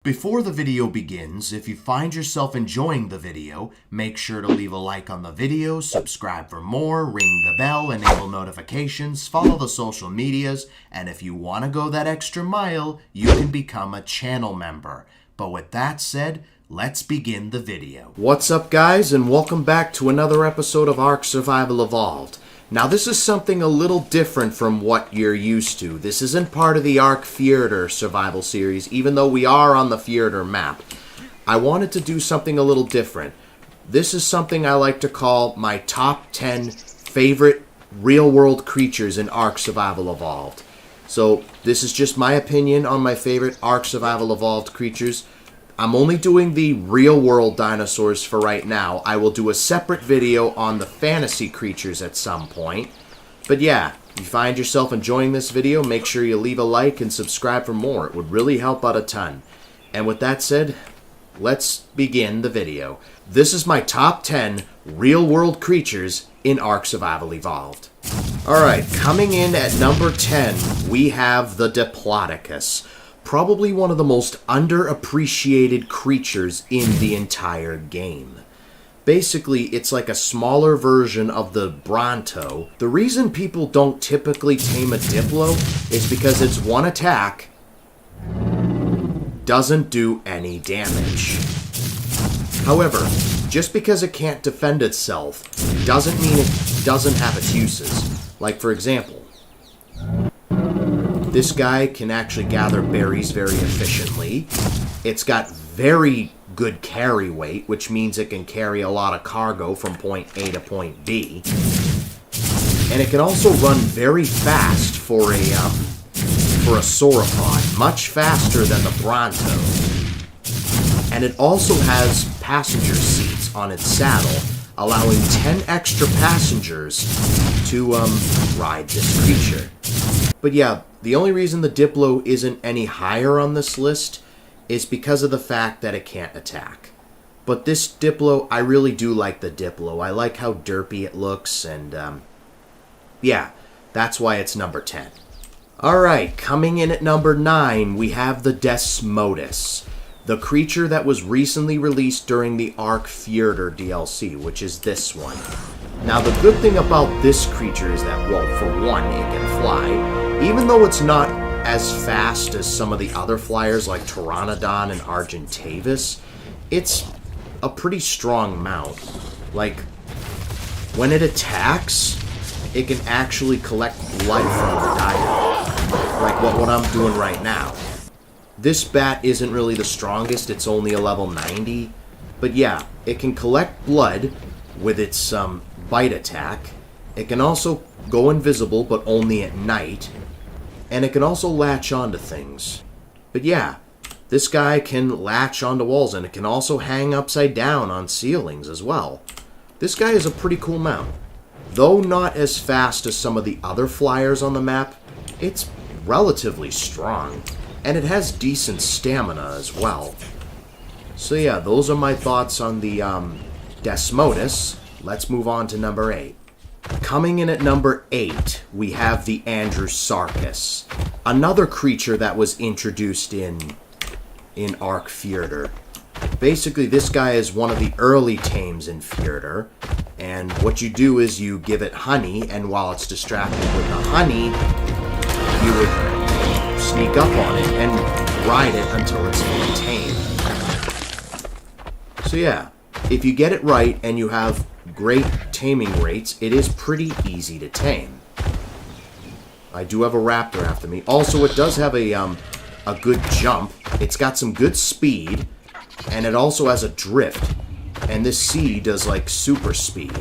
Before the video begins, if you find yourself enjoying the video, make sure to leave a like on the video, subscribe for more, ring the bell, enable notifications, follow the social medias, and if you want to go that extra mile, you can become a channel member. But with that said, let's begin the video. What's up, guys, and welcome back to another episode of Ark Survival Evolved. Now, this is something a little different from what you're used to. This isn't part of the Ark Theater survival series, even though we are on the Theater map. I wanted to do something a little different. This is something I like to call my top 10 favorite real-world creatures in Ark Survival Evolved. So, this is just my opinion on my favorite Ark Survival Evolved creatures. I'm only doing the real-world dinosaurs for right now. I will do a separate video on the fantasy creatures at some point. But yeah, if you find yourself enjoying this video, make sure you leave a like and subscribe for more. It would really help out a ton. And with that said, let's begin the video. This is my top 10 real-world creatures in Ark Survival Evolved. Alright, coming in at number 10, we have the DIPLODOCUS. Probably one of the most underappreciated creatures in the entire game. Basically, it's like a smaller version of the Bronto. The reason people don't typically tame a Diplo is because its one attack doesn't do any damage. However, just because it can't defend itself doesn't mean it doesn't have its uses. Like, for example, this guy can actually gather berries very efficiently. It's got very good carry weight, which means it can carry a lot of cargo from point A to point B. And it can also run very fast for a sauropod, much faster than the Bronto. And it also has passenger seats on its saddle, allowing 10 extra passengers to ride this creature. But yeah, the only reason the Diplo isn't any higher on this list is because of the fact that it can't attack. But this Diplo, I really do like the Diplo. I like how derpy it looks, and yeah, that's why it's number 10. Alright, coming in at number 9, we have the DESMODUS, the creature that was recently released during the Ark Theater DLC, which is this one. Now, the good thing about this creature is that, well, for one, it can fly. Even though it's not as fast as some of the other flyers like Pteranodon and Argentavis, it's a pretty strong mount. Like, when it attacks, it can actually collect blood from the diver. Like what I'm doing right now. This bat isn't really the strongest, it's only a level 90. But yeah, it can collect blood with its bite attack. It can also go invisible, but only at night. And it can also latch onto things. But yeah, this guy can latch onto walls, and it can also hang upside down on ceilings as well. This guy is a pretty cool mount. Though not as fast as some of the other flyers on the map, it's relatively strong. And it has decent stamina as well. So yeah, those are my thoughts on the DESMODUS. Let's move on to number 8. Coming in at number 8, we have the ANDREWSARCHUS, another creature that was introduced in Ark Theater. Basically, this guy is one of the early tames in Theater, and what you do is you give it honey, and while it's distracted with the honey, you would sneak up on it and ride it until it's fully tamed. So yeah, if you get it right and you have great taming rates, it is pretty easy to tame. I do have a raptor after me. Also, it does have a good jump. It's got some good speed, and it also has a drift. And this C does like super speed.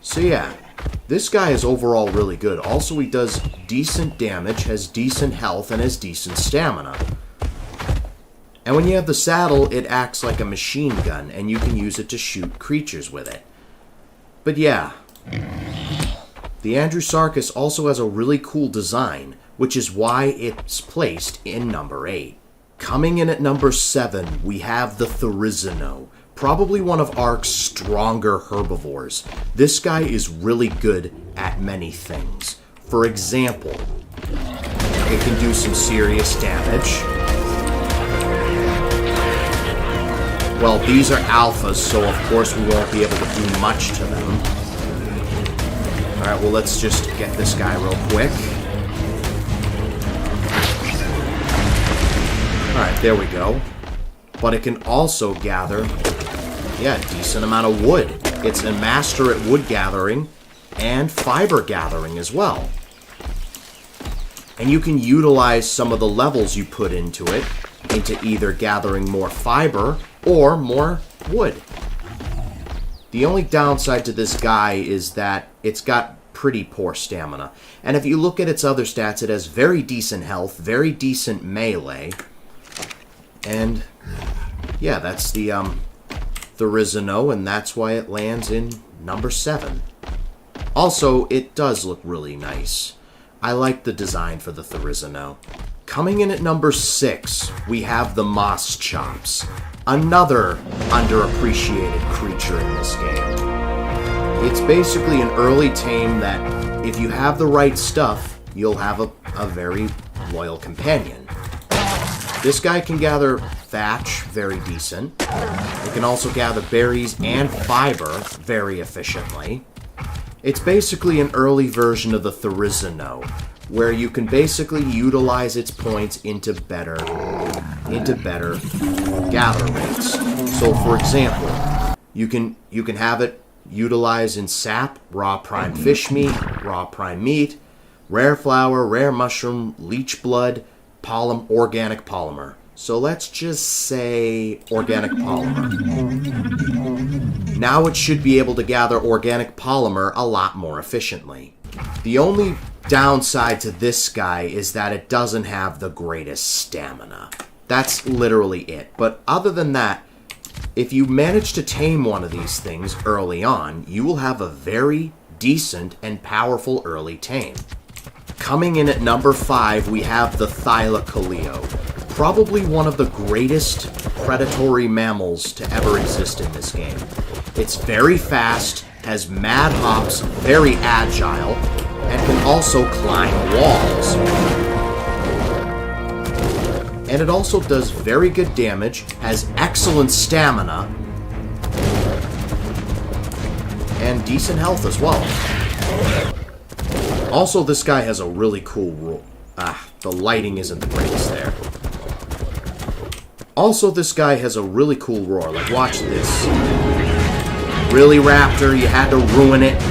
So yeah, this guy is overall really good. Also, he does decent damage, has decent health, and has decent stamina. And when you have the saddle, it acts like a machine gun, and you can use it to shoot creatures with it. But yeah, the ANDREWSARCHUS also has a really cool design, which is why it's placed in number 8. Coming in at number 7, we have the THERIZINOSAURUS, probably one of Ark's stronger herbivores. This guy is really good at many things. For example, it can do some serious damage. Well, these are alphas, so of course we won't be able to do much to them. Alright, well, let's just get this guy real quick. Alright, there we go. But it can also gather, yeah, a decent amount of wood. It's a master at wood gathering and fiber gathering as well. And you can utilize some of the levels you put into it into either gathering more fiber or more wood. The only downside to this guy is that it's got pretty poor stamina. And if you look at its other stats, it has very decent health, very decent melee. And yeah, that's the Therizino, and that's why it lands in number 7. Also, it does look really nice. I like the design for the Therizino. Coming in at number 6, we have the MOSCHOPS, another underappreciated creature in this game. It's basically an early tame that, if you have the right stuff, you'll have a very loyal companion. This guy can gather thatch very decent. It can also gather berries and fiber very efficiently. It's basically an early version of the Therizino, where you can basically utilize its points into better gather rates. So, for example, you can have it utilized in sap, raw prime fish meat, raw prime meat, rare flower, rare mushroom, leech blood, organic polymer. So let's just say organic polymer. Now it should be able to gather organic polymer a lot more efficiently. The only downside to this guy is that it doesn't have the greatest stamina. That's literally it. But other than that, if you manage to tame one of these things early on, you will have a very decent and powerful early tame. Coming in at number 5, we have the THYLACOLEO. Probably one of the greatest predatory mammals to ever exist in this game. It's very fast, has mad hops, very agile, and can also climb walls. And it also does very good damage, has excellent stamina, and decent health as well. Also, this guy has a really cool rule. The lighting isn't the greatest there. Also, this guy has a really cool roar. Like, watch this. Really, Raptor? You had to ruin it?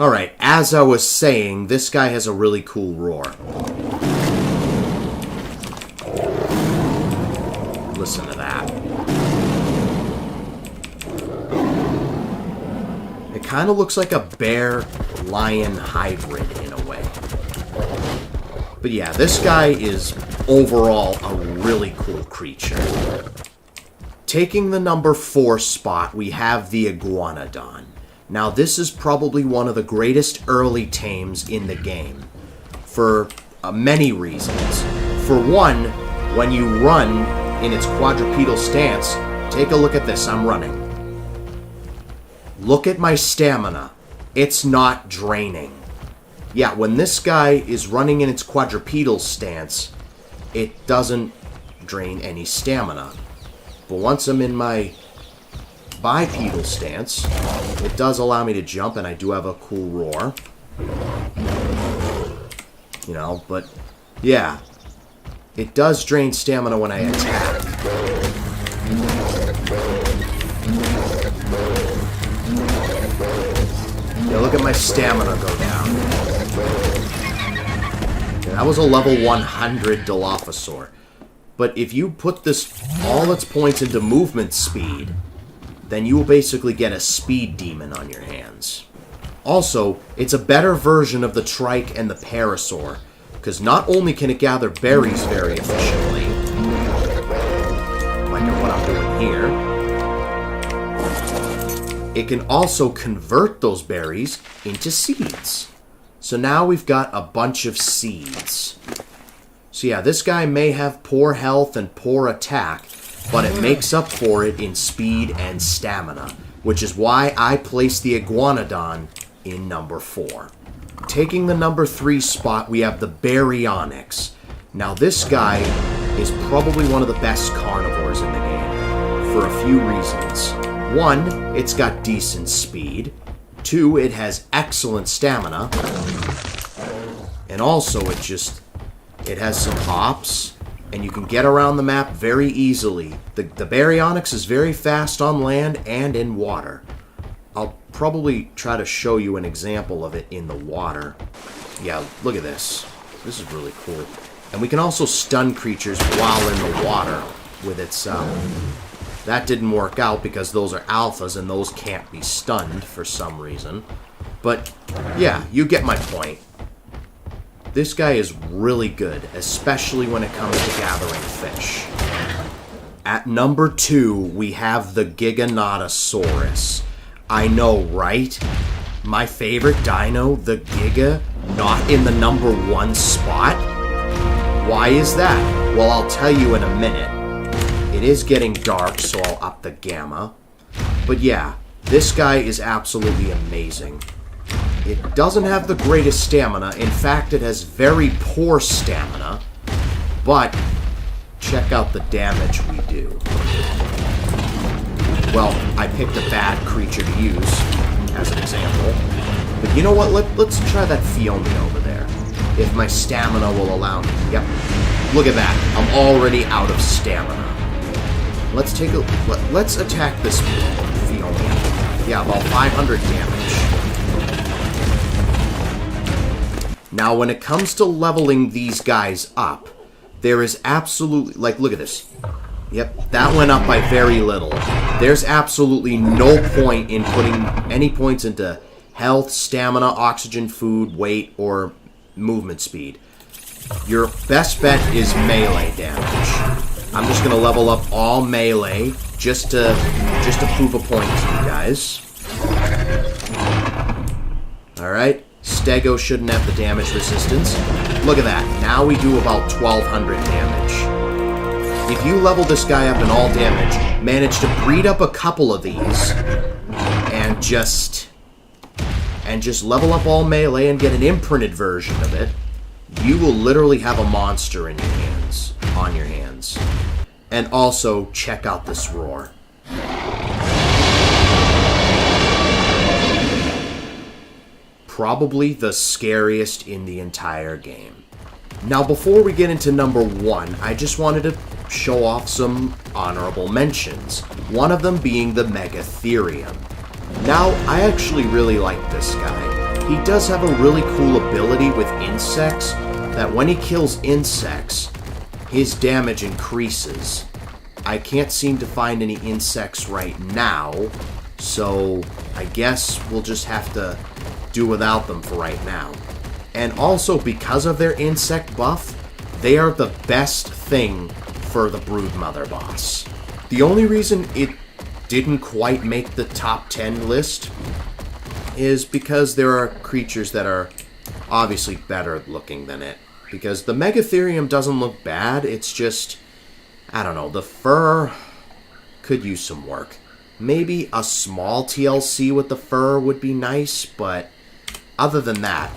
Alright, as I was saying, this guy has a really cool roar. Listen to that. It kind of looks like a bear-lion hybrid in a way. But yeah, this guy is overall a really cool creature. Taking the number 4 spot, we have the IGUANODON. Now, this is probably one of the greatest early tames in the game, for many reasons. For one, when you run in its quadrupedal stance, take a look at this, I'm running. Look at my stamina. It's not draining. Yeah, when this guy is running in its quadrupedal stance, it doesn't drain any stamina. But once I'm in my bipedal stance, it does allow me to jump, and I do have a cool roar. You know, but yeah, it does drain stamina when I attack. Yeah, look at my stamina go down. Yeah, that was a level 100 Dilophosaur. But if you put all its points into movement speed, then you will basically get a speed demon on your hands. Also, it's a better version of the Trike and the Parasaur, because not only can it gather berries very efficiently, like what I'm doing here, it can also convert those berries into seeds. So now we've got a bunch of seeds. So yeah, this guy may have poor health and poor attack, but it makes up for it in speed and stamina, which is why I placed the IGUANODON in number 4. Taking the number 3 spot, we have the BARYONYX. Now this guy is probably one of the best carnivores in the game. for a few reasons. One, it's got decent speed. Two, it has excellent stamina. And also, it has some hops, and you can get around the map very easily. The Baryonyx is very fast on land and in water. I'll probably try to show you an example of it in the water. Yeah, look at this. This is really cool. And we can also stun creatures while in the water with its... that didn't work out because those are alphas and those can't be stunned for some reason. But, yeah, you get my point. This guy is really good, especially when it comes to gathering fish. At number 2, we have the GIGANOTOSAURUS. I know, right? My favorite dino, the Giga, not in the number 1 spot? Why is that? Well, I'll tell you in a minute. It is getting dark, so I'll up the gamma. But yeah, this guy is absolutely amazing. It doesn't have the greatest stamina. In fact, it has very poor stamina. But check out the damage we do. Well, I picked a bad creature to use as an example. But you know what? Let's try that Fione over there. If my stamina will allow me. Yep. Look at that. I'm already out of stamina. Let's attack this Fione. Yeah, about 500 damage. Now, when it comes to leveling these guys up, there is absolutely... Like, look at this. Yep, that went up by very little. There's absolutely no point in putting any points into health, stamina, oxygen, food, weight, or movement speed. Your best bet is melee damage. I'm just going to level up all melee just to prove a point to you guys. Alright, Stego shouldn't have the damage resistance. Look at that. Now we do about 1200 damage. If you level this guy up in all damage, manage to breed up a couple of these, and just level up all melee and get an imprinted version of it, you will literally have a monster in your hands, on your hands. And also, check out this roar. Probably the scariest in the entire game. Now, before we get into number 1, I just wanted to show off some honorable mentions. One of them being the Megatherium. Now, I actually really like this guy. He does have a really cool ability with insects, that when he kills insects, his damage increases. I can't seem to find any insects right now, so I guess we'll just have to do without them for right now. And also, because of their insect buff, they are the best thing for the Broodmother boss. The only reason it didn't quite make the top 10 list is because there are creatures that are obviously better looking than it. Because the Megatherium doesn't look bad, it's just, I don't know, the fur could use some work. Maybe a small TLC with the fur would be nice, but other than that,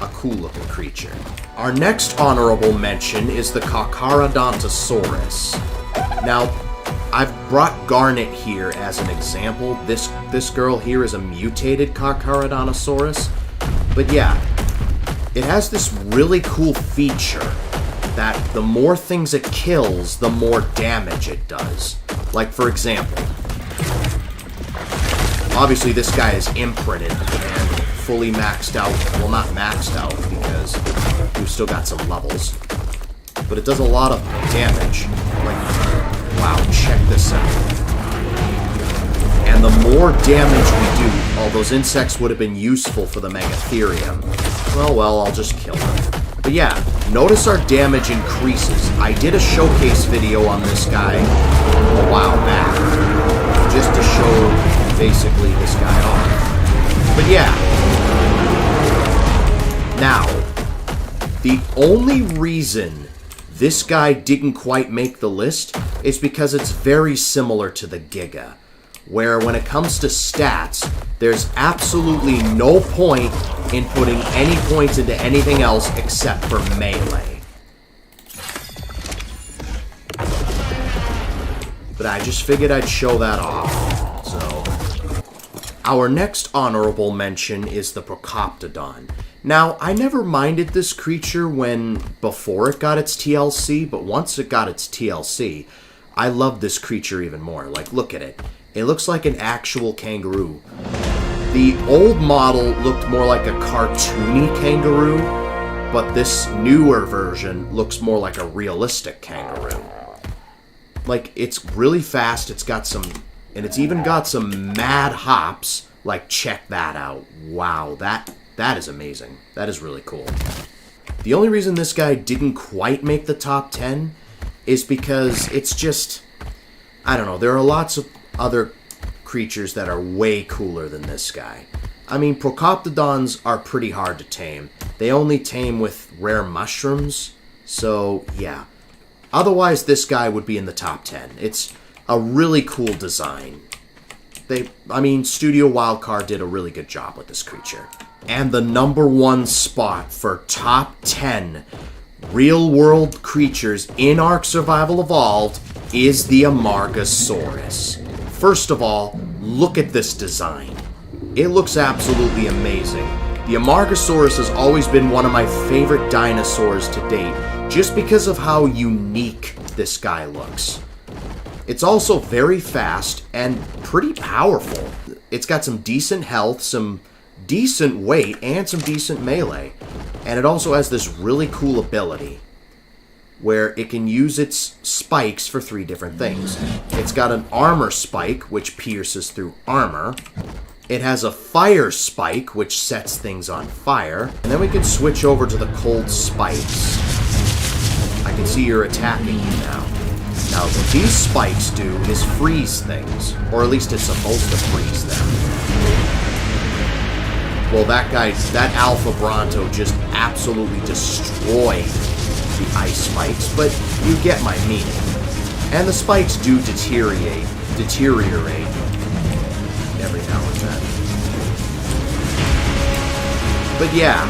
a cool looking creature. Our next honorable mention is the CARCHARODONTOSAURUS. Now, I've brought Garnet here as an example. This girl here is a mutated CARCHARODONTOSAURUS. But yeah, it has this really cool feature that the more things it kills, the more damage it does. Like, for example, obviously this guy is imprinted and fully maxed out. Well, not maxed out because we've still got some levels. But it does a lot of damage. Like, wow, check this out. And the more damage we do, all those insects would have been useful for the Megatherium. Well, I'll just kill them. But yeah, notice our damage increases. I did a showcase video on this guy a while back, just to show basically this guy off. But yeah. Now, the only reason this guy didn't quite make the list is because it's very similar to the Giga, where when it comes to stats, there's absolutely no point in putting any points into anything else except for melee. but I just figured I'd show that off. So, our next honorable mention is the Procoptodon. Now, I never minded this creature before it got its TLC, but once it got its TLC, I loved this creature even more. Like, look at it. It looks like an actual kangaroo. The old model looked more like a cartoony kangaroo, but this newer version looks more like a realistic kangaroo. Like, it's really fast, it's even got some mad hops. Like, check that out. Wow, that is amazing. That is really cool. The only reason this guy didn't quite make the top 10 is because it's just, I don't know, there are lots of other creatures that are way cooler than this guy. I mean, Procoptodons are pretty hard to tame. They only tame with rare mushrooms, so yeah. Otherwise, this guy would be in the top 10. It's a really cool design. Studio Wildcard did a really good job with this creature. And the #1 spot for top 10 real-world creatures in Ark Survival Evolved is the AMARGASAURUS. First of all, look at this design. It looks absolutely amazing. The AMARGASAURUS has always been one of my favorite dinosaurs to date, just because of how unique this guy looks. It's also very fast and pretty powerful. It's got some decent health, some decent weight, and some decent melee. And it also has this really cool ability where it can use its spikes for 3 different things. It's got an armor spike, which pierces through armor. It has a fire spike, which sets things on fire. And then we can switch over to the cold spikes. I can see you're attacking me now. Now, what these spikes do is freeze things. Or at least it's supposed to freeze them. Well, that Alpha Bronto just absolutely destroyed the ice spikes, but you get my meaning. And the spikes do deteriorate every now and then. But yeah,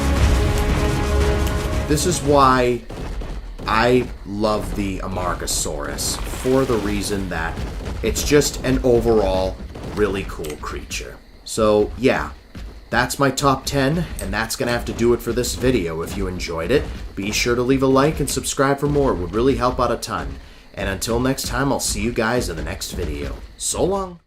this is why I love the AMARGASAURUS, for the reason that it's just an overall really cool creature. So yeah, that's my top 10, and that's going to have to do it for this video. If you enjoyed it, be sure to leave a like and subscribe for more. It would really help out a ton. And until next time, I'll see you guys in the next video. So long!